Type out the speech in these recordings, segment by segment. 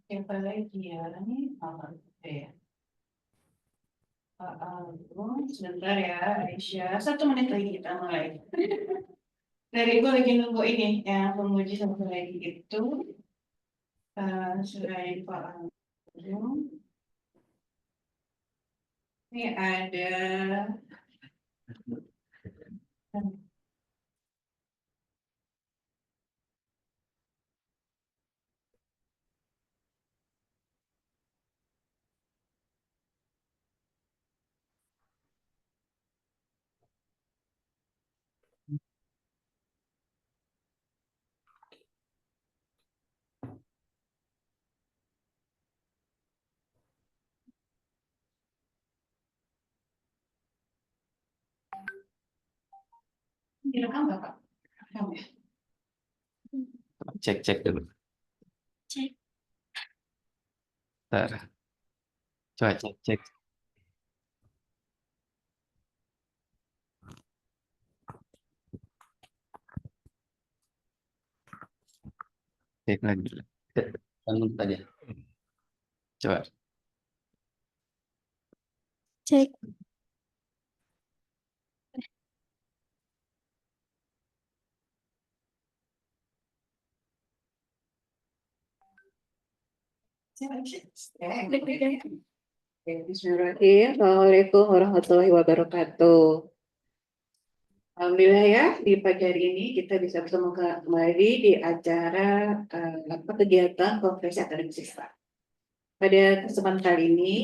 Siapa lagi ya? Ini apa ya? Sebentar ya, Aisyah. 1 menit lagi kita mulai. Dari gue lagi nunggu ini, yang penguji satu lagi itu. Selain Pak Agung, ini ada. Direkam nggak, Pak? Rekam ya? Cek dulu. Cek. Bentar. Coba cek. Cek lagi. Bangun tadi. Coba. Cek. Bismillahirrahmanirrahim. Assalamualaikum warahmatullahi wabarakatuh. Alhamdulillah ya, di pagi hari ini kita bisa bertemu kembali di acara kegiatan konferensi akademik siswa. Pada kesempatan kali ini,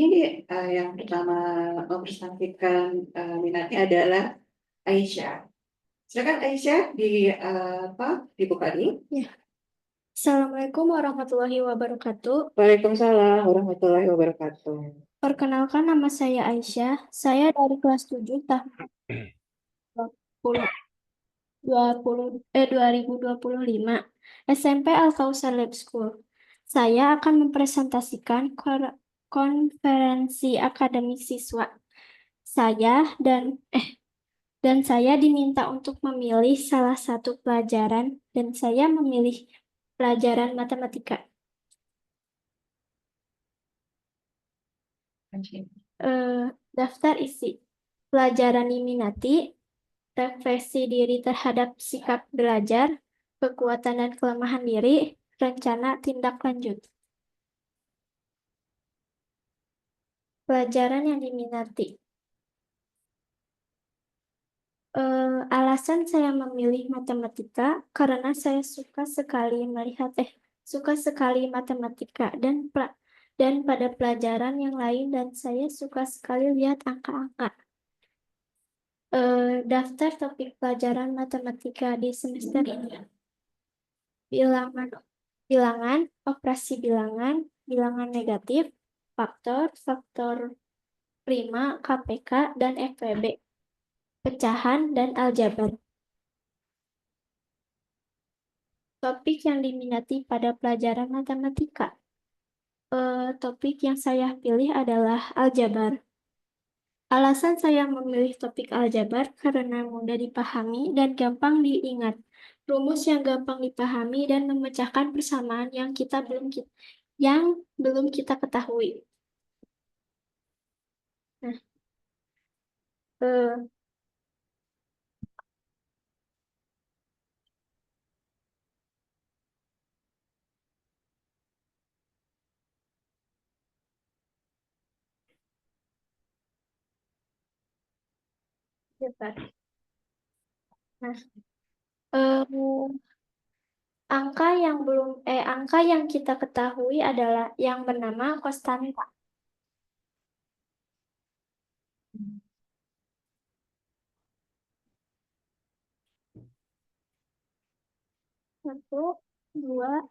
yang pertama mempresentasikan minatnya adalah Aisyah. Silakan Aisyah dibuka dulu. Ya. Assalamualaikum warahmatullahi wabarakatuh. Waalaikumsalam warahmatullahi wabarakatuh. Perkenalkan, nama saya Aisyah. Saya dari kelas 7 tahun 2025 SMP Al-Kausar Lab School. Saya akan mempresentasikan konferensi akademik siswa. Dan saya diminta untuk memilih salah satu pelajaran, dan saya memilih pelajaran matematika. Daftar isi pelajaran diminati, refleksi diri terhadap sikap belajar, kekuatan dan kelemahan diri, rencana tindak lanjut. Pelajaran yang diminati. Alasan saya memilih matematika karena saya suka sekali matematika dan pada pelajaran yang lain, dan saya suka sekali lihat angka-angka. Daftar topik pelajaran matematika di semester ini. Bilangan, operasi bilangan, bilangan negatif, faktor prima, KPK, dan FWB, pecahan, dan aljabar. Topik yang diminati pada pelajaran matematika. Topik yang saya pilih adalah aljabar. Alasan saya memilih topik aljabar karena mudah dipahami dan gampang diingat. Rumus yang gampang dipahami dan memecahkan persamaan yang belum kita ketahui. Nah, eh, Bentar. Nah, eh, angka yang kita ketahui adalah yang bernama konstanta. Satu, dua,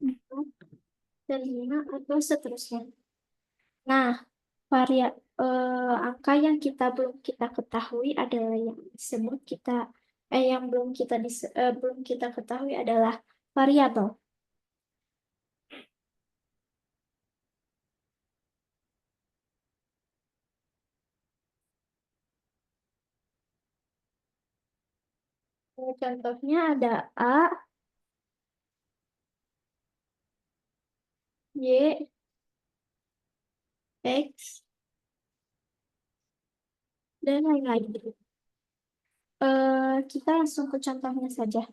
empat, dan lima, atau seterusnya. Nah, angka yang belum kita ketahui adalah belum kita ketahui adalah variabel. Contohnya ada A, Y, X, dan lain-lain. Kita langsung ke contohnya saja.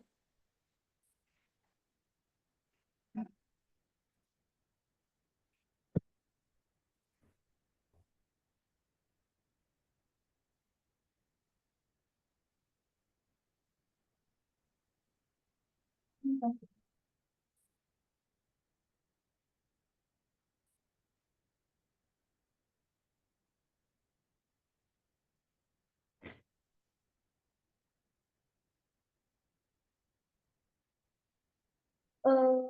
Eh,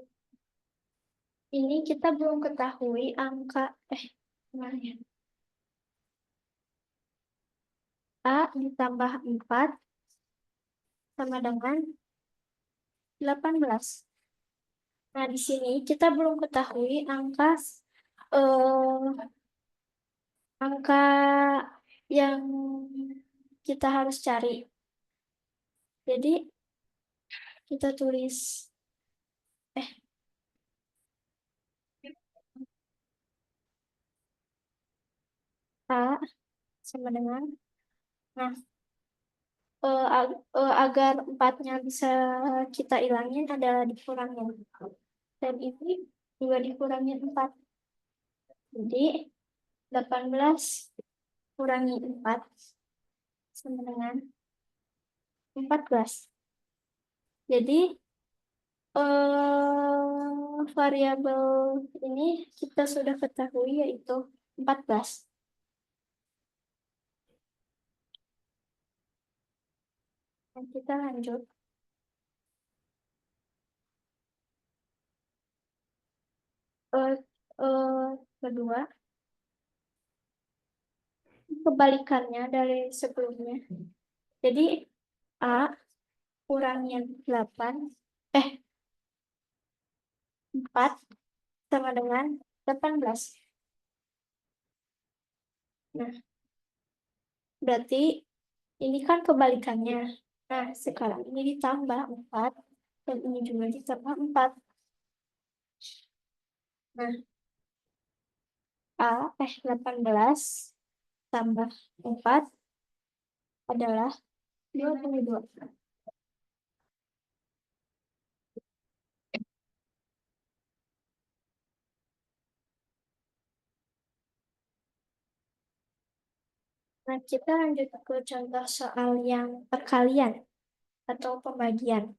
ini kita belum ketahui angka, gimana ya? A ditambah 4 sama dengan 18. Nah, di sini kita belum ketahui eh, angka yang kita harus cari. Jadi, kita tulis A sama dengan, nah, agar 4-nya bisa kita ilangin adalah dikurangin. Dan ini juga dikurangin 4. Jadi, 18 kurangi 4 sama dengan 14. Jadi, variabel ini kita sudah ketahui yaitu 14. Dan kita lanjut. Eh, Kedua, kebalikannya dari sebelumnya. Jadi, A kurangin 8, 4 sama dengan 18. Nah, berarti ini kan kebalikannya. Nah, sekarang ini ditambah 4, dan ini juga ditambah 4. Nah, 18 tambah 4 adalah 22. Nah, kita lanjut ke contoh soal yang perkalian atau pembagian.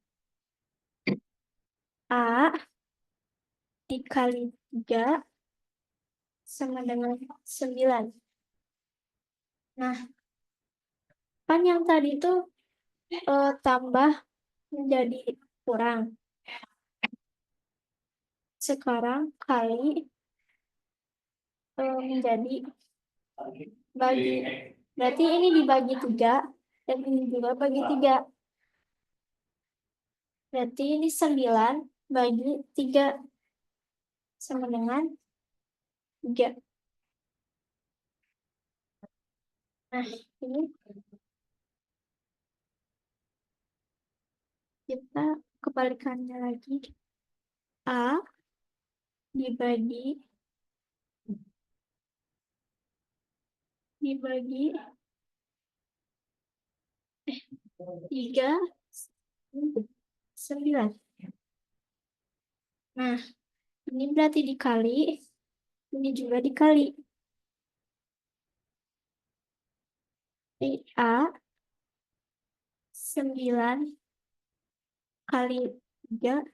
A dikali 3 sama dengan 9. Nah, kan yang tadi itu tambah menjadi kurang. Sekarang kali menjadi bagi. Berarti ini dibagi 3 dan ini juga bagi 3. Berarti ini 9 bagi 3 sama dengan 3. Nah, ini kita kebalikannya lagi. A dibagi 3 9. Nah, ini berarti dikali, ini juga dikali. Jadi A 9 kali 3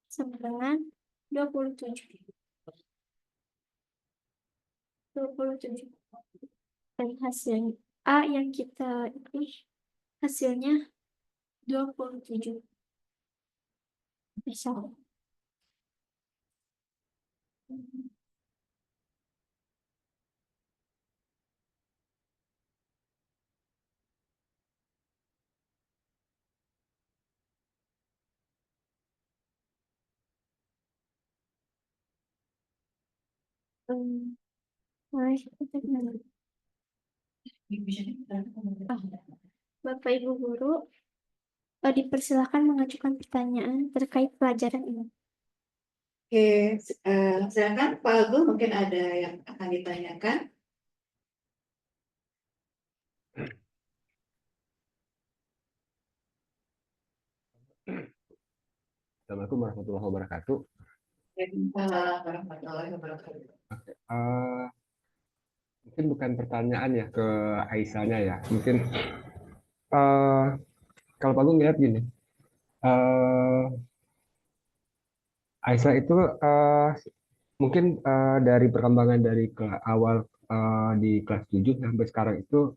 sama dengan 27. 27. Dan hasilnya A yang kita ini hasilnya 27. Bisa. Bapak Ibu Guru, dipersilakan mengajukan pertanyaan terkait pelajaran ini. Oke, silakan Pak Agung, mungkin ada yang akan ditanyakan. Assalamualaikum warahmatullahi wabarakatuh. Waalaikumsalam warahmatullahi wabarakatuh. Eh, Mungkin bukan pertanyaan ya ke Aisyahnya ya. Mungkin eh, kalau Pak Agung lihat gini, eh, Aisyah itu mungkin dari perkembangan dari ke awal di kelas 7 sampai sekarang itu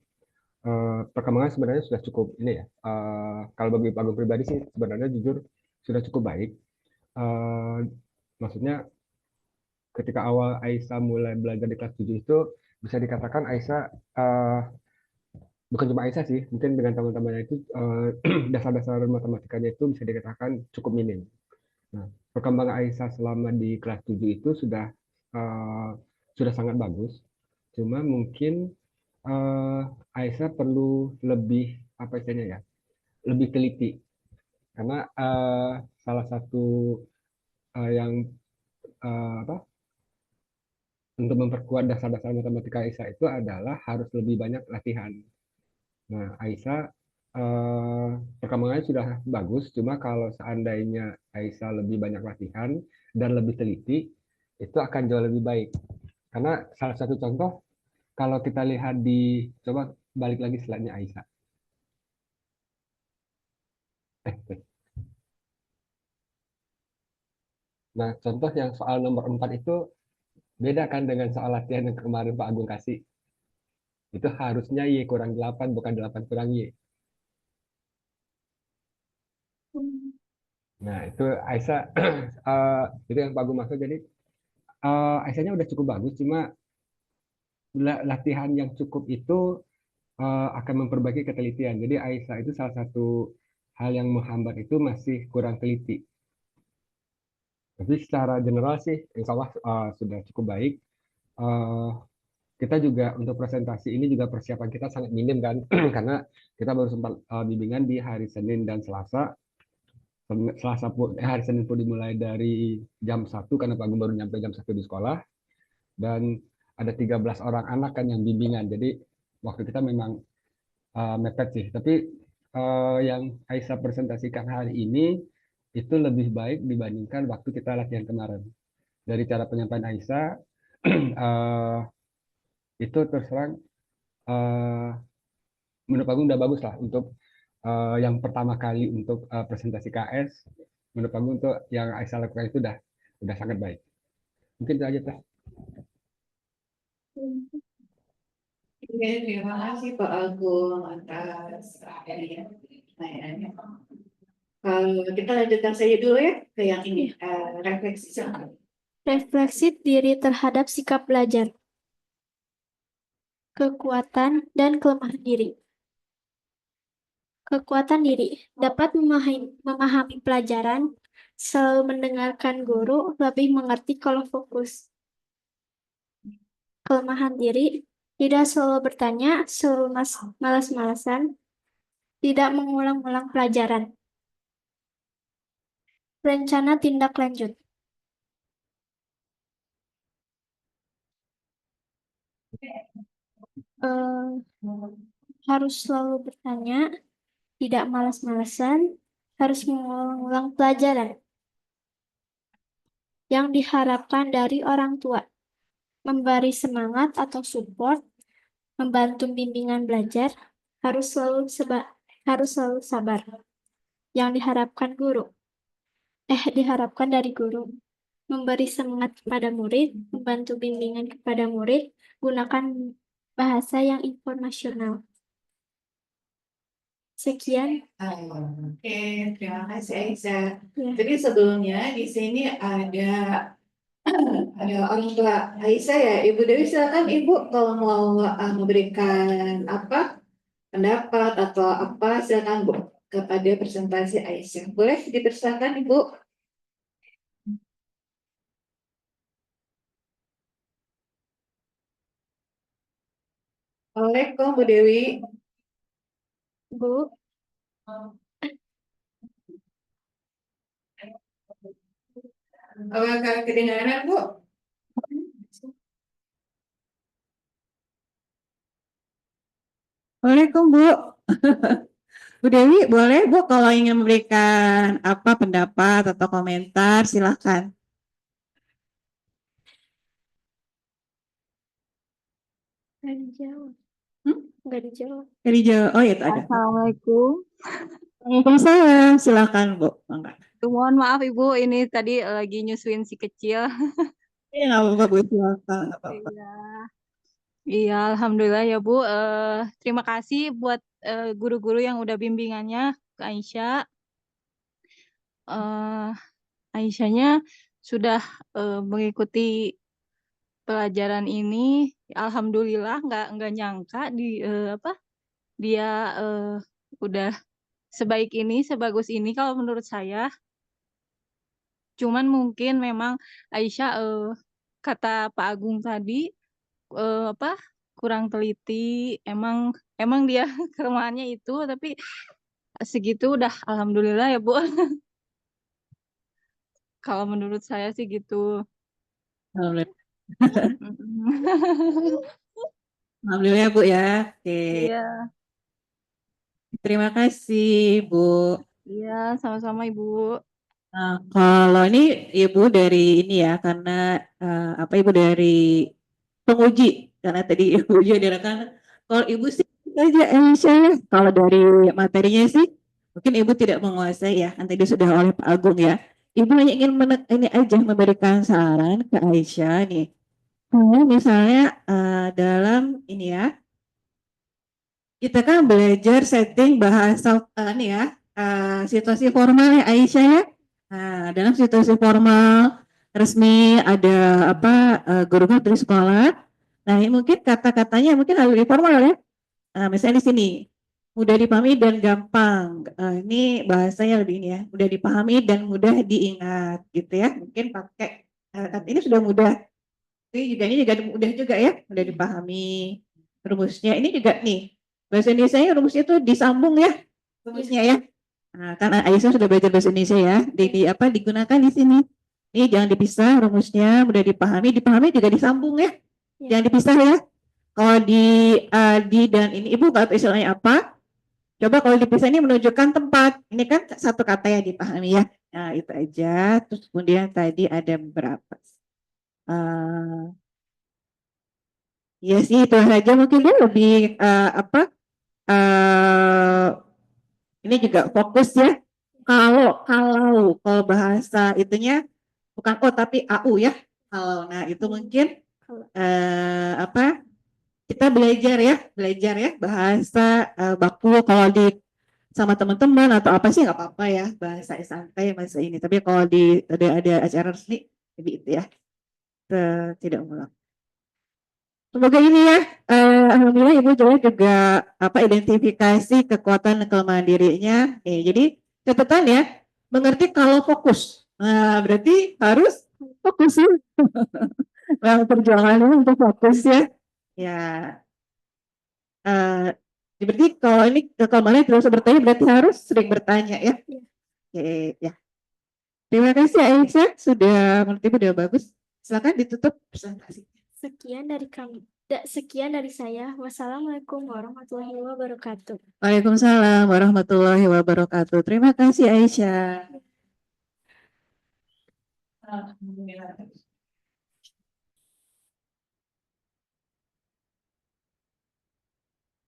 perkembangan sebenarnya sudah cukup ini ya. Kalau bagi Pak Agung pribadi sih sebenarnya jujur sudah cukup baik. Eh, Maksudnya ketika awal Aisyah mulai belajar di kelas 7 itu bisa dikatakan Aisyah eh, bukan cuma Aisyah sih, mungkin dengan teman-temannya itu dasar-dasar matematikanya itu bisa dikatakan cukup minim. Nah, perkembangan Aisyah selama di kelas 7 itu sudah sangat bagus. Cuma mungkin Aisyah perlu lebih apa istilahnya ya, lebih teliti karena salah satu yang apa untuk memperkuat dasar-dasar matematika Aisyah itu adalah harus lebih banyak latihan. Nah, Aisyah eh, perkembangannya sudah bagus, cuma kalau seandainya Aisyah lebih banyak latihan dan lebih teliti, itu akan jauh lebih baik. Karena salah satu contoh, kalau kita lihat coba balik lagi slide-nya Aisyah. Nah, contoh yang soal nomor 4 itu beda kan dengan soal latihan yang kemarin Pak Agung kasih. Itu harusnya Y kurang 8, bukan 8 kurang Y. Nah, itu Aisyah, itu yang Pak Agung maksud. Jadi, Aisyahnya udah cukup bagus, cuma latihan yang cukup itu akan memperbaiki ketelitian. Jadi Aisyah itu salah satu hal yang menghambat itu masih kurang teliti. Tapi secara general sih, insya Allah sudah cukup baik. Eh, Kita juga untuk presentasi ini juga persiapan kita sangat minim kan, karena kita baru sempat bimbingan di hari Senin dan Selasa. Selasa pun, hari Senin pun dimulai dari jam 1 karena Pak Agung baru nyampe jam 1 di sekolah. Dan ada 13 orang anak kan yang bimbingan. Jadi waktu kita memang mepet sih. Tapi yang Aisyah presentasikan hari ini itu lebih baik dibandingkan waktu kita latihan kemarin. Dari cara penyampaian Aisyah eh, itu terus terang eh, menurut aku udah bagus lah untuk yang pertama kali untuk presentasi KS. Menurut aku untuk yang Aisyah lakukan itu udah sangat baik. Mungkin itu aja teh. Oke, terima kasih Pak Agung atas pertanyaannya. Kita lanjutkan saja dulu ya ke yang ini, refleksi. Refleksi diri terhadap sikap belajar, kekuatan dan kelemahan diri. Kekuatan diri dapat memahami pelajaran, selalu mendengarkan guru, lebih mengerti kalau fokus. Kelemahan diri tidak selalu bertanya, selalu malas-malasan, tidak mengulang-ulang pelajaran. Rencana tindak lanjut. Eh, Harus selalu bertanya, tidak malas-malasan, harus mengulang-ulang pelajaran. Yang diharapkan dari orang tua, memberi semangat atau support, membantu bimbingan belajar, harus selalu sabar. Yang diharapkan dari guru, memberi semangat kepada murid, membantu bimbingan kepada murid, gunakan bahasa yang informasional. Sekian. Oke, terima kasih Aisyah. Ya. Jadi sebelumnya di sini ada orang tua Aisyah ya, Ibu Dewi, silakan Ibu kalau mau memberikan pendapat atau silakan Bu kepada presentasi Aisyah. Boleh dipersilakan Ibu. Waalaikumsalam Bu Dewi. Bu, Apakah kedengaran, Bu? Waalaikumsalam, Bu. Bu Dewi, boleh Bu kalau ingin memberikan apa pendapat atau komentar, silakan. Nggak dijawab. Hmm? Nggak dijawab. Dari Jawa. Oh ya, itu ada. Assalamualaikum. Waalaikumsalam, silakan Bu. Mangga. Mohon maaf Ibu, ini tadi lagi nyusuin si kecil. Iya, nggak apa-apa Bu, silakan, nggak apa-apa. Iya, iya, alhamdulillah ya Bu. Terima kasih buat guru-guru yang udah bimbingannya ke Aisyah. Aisyahnya sudah mengikuti pelajaran ini. Alhamdulillah, nggak nyangka dia udah sebaik ini, sebagus ini kalau menurut saya. Cuman mungkin memang Aisyah kata Pak Agung tadi kurang teliti. Emang dia kelemahannya itu, tapi segitu udah alhamdulillah ya Bu. Kalau menurut saya sih gitu. Alhamdulillah. Mm-mm. Alhamdulillah ya Bu ya. Oke. Iya, Terima kasih Bu. iya, sama-sama Ibu. Nah, kalau ini Ibu dari ini ya, karena apa Ibu dari penguji, karena tadi Ibu uji kan. Kalau Ibu sih aja misalnya, kalau dari materinya sih, mungkin Ibu tidak menguasai ya, nanti dia sudah oleh Pak Agung ya. Ibu hanya ingin ini aja memberikan saran ke Aisyah nih. Misalnya dalam ini ya, kita kan belajar setting bahasa nih ya, situasi formal ya Aisyah ya. Nah, dalam situasi formal resmi ada apa guru dari sekolah. Nah, ini mungkin kata-katanya mungkin harus lebih formal ya. Misalnya di sini mudah dipahami dan gampang. Ini bahasanya lebih ini ya, mudah dipahami dan mudah diingat gitu ya. Mungkin pakai kata ini sudah mudah. Ini juga mudah juga ya, mudah dipahami. Rumusnya ini juga nih. Bahasa Indonesia rumusnya itu disambung ya. Rumusnya ya. Nah, karena Aisyah sudah belajar bahasa Indonesia ya, apa digunakan di sini. Ini jangan dipisah rumusnya, mudah dipahami, dipahami juga disambung ya. Jangan dipisah ya. Kalau di dan ini Ibu nggak tahu istilahnya apa. Coba kalau dipisah ini menunjukkan tempat. Ini kan satu kata ya dipahami ya. Nah, itu aja. Terus kemudian tadi ada beberapa. Ya sih itu saja mungkin dia lebih apa ini juga fokus ya. Kalau bahasa itunya bukan O tapi AU ya. Kalau nah itu mungkin apa kita belajar ya bahasa baku kalau di sama teman-teman atau apa sih nggak apa-apa ya bahasa santai bahasa ini. Tapi kalau ada acara resmi jadi itu ya tidak ngulang. Semoga ini ya, alhamdulillah Ibu juga apa identifikasi kekuatan dan kelemahan dirinya. Jadi catatan ya, mengerti kalau fokus. Nah, berarti harus fokus ya. Nah, perjuangannya untuk fokus ya. Ya, berarti kalau ini kelemahannya tidak usah bertanya, berarti harus sering bertanya ya. Oke, ya. Terima kasih Aisyah, sudah menurut Ibu sudah bagus. Silakan ditutup presentasi. Sekian dari saya. Wassalamualaikum warahmatullahi wabarakatuh. Waalaikumsalam warahmatullahi wabarakatuh. Terima kasih Aisyah. Alhamdulillah.